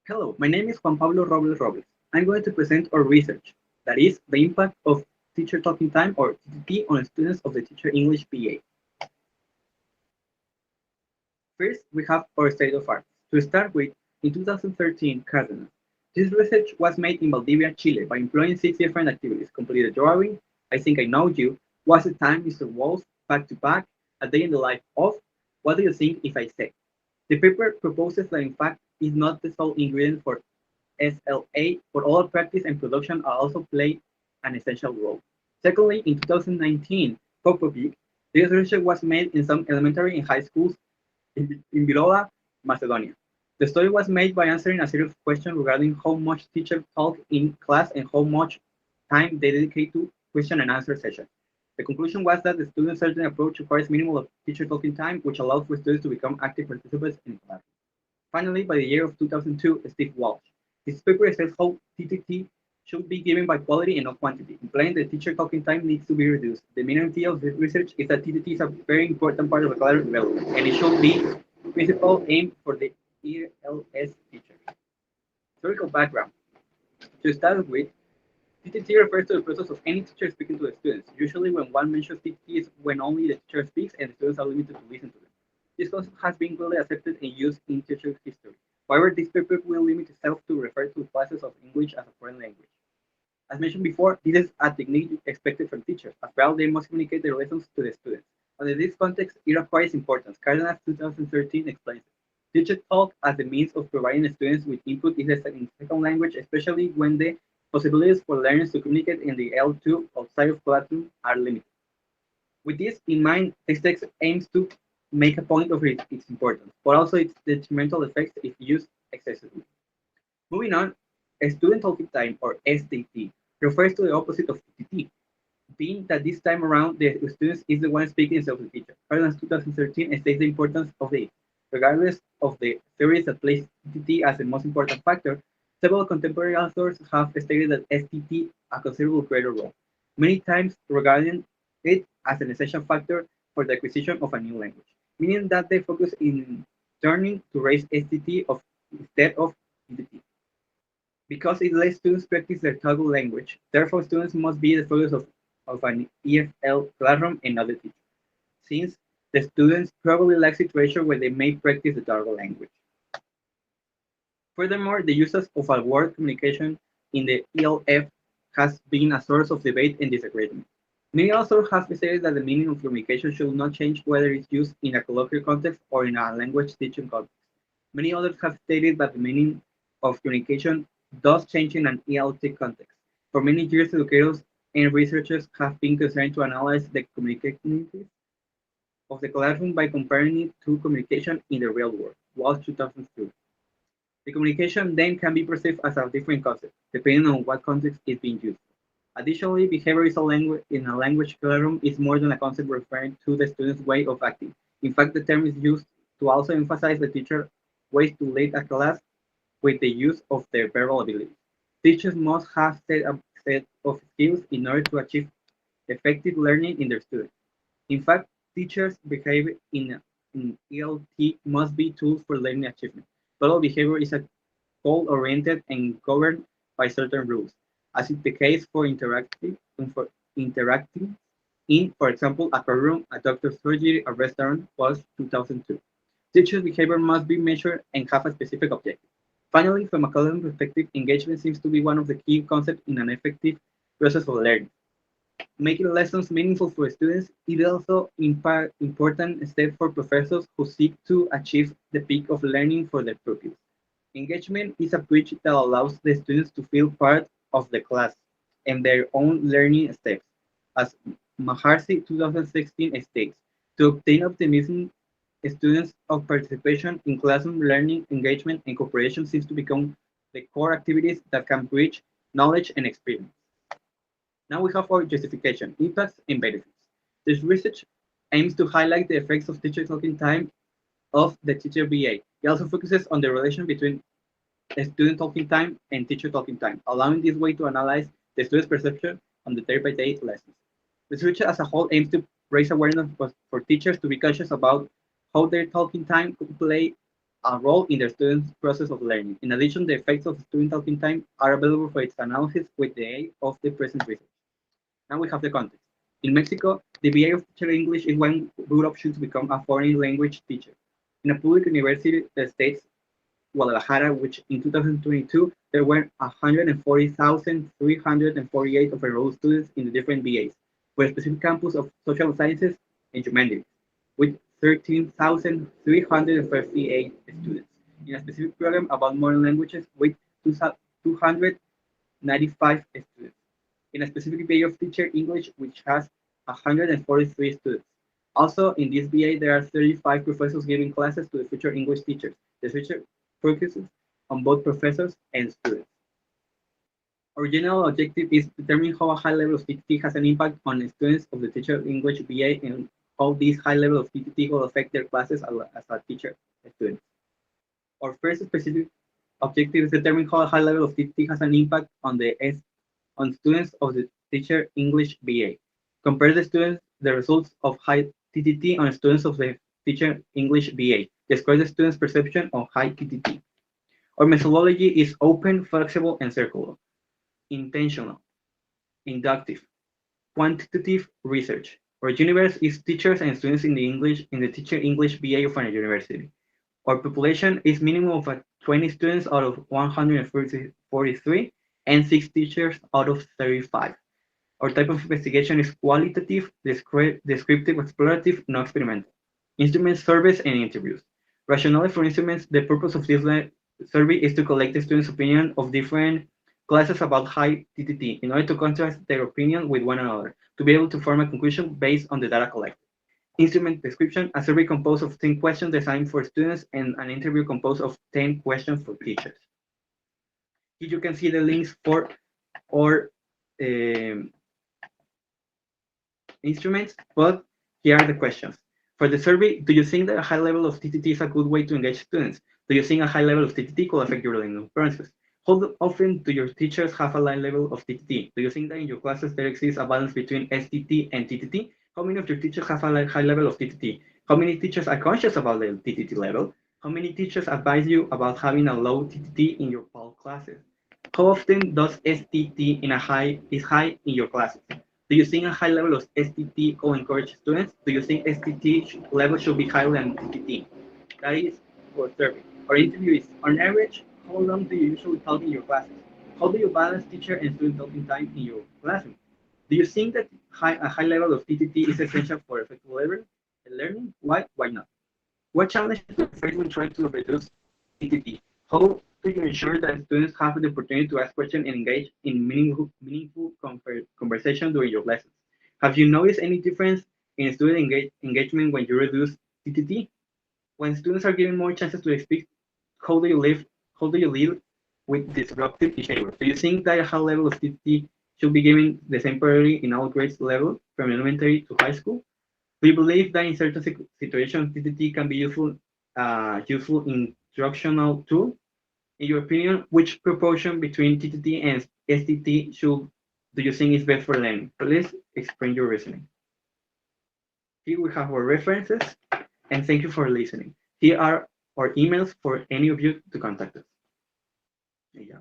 Hello, my name is Juan Pablo Robles Robles. I'm going to present our research, that is, the impact of teacher talking time or TTT on students of the Teacher English BA. First, we have our state of art. To start with, in 2013, Cárdenas. This research was made in Valdivia, Chile, by employing 6 different activities: completed drawing, I think I know you, what's the time, Mr. Wolf, back to back, a day in the life of, what do you think if I say? The paper proposes that in fact is not the sole ingredient for SLA, but all practice and production are also play an essential role. Secondly, in 2019, Popovic, this research was made in some elementary and high schools in Virola, Macedonia. The study was made by answering a series of questions regarding how much teachers talk in class and how much time they dedicate to question and answer sessions. The conclusion was that the student-centered approach requires minimal of teacher talking time, which allows for students to become active participants in class. Finally, by the year of 2002, Steve Walsh. His paper says how TTT should be given by quality and not quantity, implying that teacher talking time needs to be reduced. The main idea of this research is that TTT is a very important part of the class development, and it should be principal aim for the ELS teacher. Historical background. To start with, TTT refers to the process of any teacher speaking to the students. Usually when one mentions TTT is when only the teacher speaks and the students are limited to listen to them. This concept has been widely accepted and used in teacher history. However, this paper will limit itself to refer to classes of English as a foreign language. As mentioned before, this is a technique expected from teachers, as well they must communicate their lessons to the students. Under this context, it acquires importance. Cárdenas 2013 explains it. Teacher talk as the means of providing students with input in the second language, especially when the possibilities for learners to communicate in the L2 outside of classroom are limited. With this in mind, this text aims to make a point of its importance, but also its detrimental effects if used excessively. Moving on, student talking time, or STT, refers to the opposite of TTT, being that this time around the student is the one speaking instead of the teacher. Cardinals 2013 states the importance of it. Regardless of the theories that place TTT as the most important factor, several contemporary authors have stated that STT a considerable greater role, many times regarding it as an essential factor for the acquisition of a new language, meaning that they focus in turning to raise STT of instead of TTT. Because it lets students practice their target language, therefore students must be the focus of an EFL classroom and not the teacher, since the students probably lack situation where they may practice the target language. Furthermore, the use of a word communication in the ELF has been a source of debate and disagreement. Many authors have stated that the meaning of communication should not change whether it's used in a colloquial context or in a language teaching context. Many others have stated that the meaning of communication does change in an ELT context. For many years, educators and researchers have been concerned to analyze the communicativeness of the classroom by comparing it to communication in the real world. Walsh 2002. The communication then can be perceived as a different concept, depending on what context is being used. Additionally, behavior is a language in a language classroom is more than a concept referring to the student's way of acting. In fact, the term is used to also emphasize the teacher's ways to lead a class with the use of their verbal abilities. Teachers must have a set of skills in order to achieve effective learning in their students. In fact, teachers' behavior in ELT must be tools for learning achievement. Total behavior is a goal-oriented and governed by certain rules, as is the case for interacting in, for example, a courtroom, a doctor's surgery, a restaurant, was 2002. Teachers' behavior must be measured and have a specific objective. Finally, from a academic perspective, engagement seems to be one of the key concepts in an effective process of learning. Making lessons meaningful for students is also important step for professors who seek to achieve the peak of learning for their pupils. Engagement is a bridge that allows the students to feel part of the class and their own learning steps. As Maharshi 2016 states, to obtain optimism, students of participation in classroom learning, engagement, and cooperation seems to become the core activities that can bridge knowledge and experience. Now we have our justification, impacts, and benefits. This research aims to highlight the effects of teacher talking time of the teacher BA. It also focuses on the relation between student talking time and teacher talking time, allowing this way to analyze the student's perception on the day-by-day lessons. The research as a whole aims to raise awareness for teachers to be conscious about how their talking time could play a role in the student's process of learning. In addition, the effects of student talking time are available for its analysis with the aid of the present research. Now we have the context. In Mexico, the BA of Teacher English is one good option to become a foreign language teacher. In a public university that states Guadalajara, which in 2022, there were 140,348 of enrolled students in the different BAs, for a specific campus of social sciences and humanities, with 13,338 students. In a specific program about modern languages, with 295 students. In a specific BA of Teacher English, which has 143 students. Also, in this BA, there are 35 professors giving classes to the future English teachers. The future focuses on both professors and students. Our general objective is determining how a high level of TTT has an impact on the students of the Teacher English BA and how this high level of TTT will affect their classes as a teacher students. Our first specific objective is determining how a high level of TTT has an impact on students of the Teacher English BA. Compare the results of high TTT on students of the Teacher English BA. Describe the student's perception of high TTT. Our methodology is open, flexible, and circular, intentional, inductive, quantitative research. Our universe is teachers and students in the Teacher English BA of a university. Our population is minimum of 20 students out of 143 and 6 teachers out of 35. Our type of investigation is qualitative, descriptive, explorative, non-experimental. Instruments, surveys, and interviews. Rationale for instruments, the purpose of this survey is to collect the students' opinion of different classes about high TTT in order to contrast their opinion with one another, to be able to form a conclusion based on the data collected. Instrument description, a survey composed of 10 questions designed for students and an interview composed of 10 questions for teachers. Here you can see the links for our instruments, but here are the questions. For the survey, do you think that a high level of TTT is a good way to engage students? Do you think a high level of TTT could affect your learning process? How often do your teachers have a high level of TTT? Do you think that in your classes there exists a balance between STT and TTT? How many of your teachers have a high level of TTT? How many teachers are conscious about the TTT level? How many teachers advise you about having a low TTT in your PAL classes? How often does STT is high in your classes? Do you think a high level of STT will encourage students? Do you think STT level should be higher than TTT? That is for survey. Our interview is, on average, how long do you usually talk in your classes? How do you balance teacher and student talking time in your classroom? Do you think that a high level of TTT is essential for effective learning? Why? Why not? What challenges do you face when trying to reduce TTT? How do you ensure that students have the opportunity to ask questions and engage in meaningful conversation during your lessons? Have you noticed any difference in student engagement when you reduce TTT? When students are given more chances to speak, how do you live? How do you live with disruptive behavior? Do you think that a high level of TTT should be given the same priority in all grades level, from elementary to high school? Do you believe that in certain situations TTT can be useful instructional tool? In your opinion, which proportion between TTT and STT do you think is best for learning? Please explain your reasoning. Here we have our references, and thank you for listening. Here are our emails for any of you to contact us. Yeah.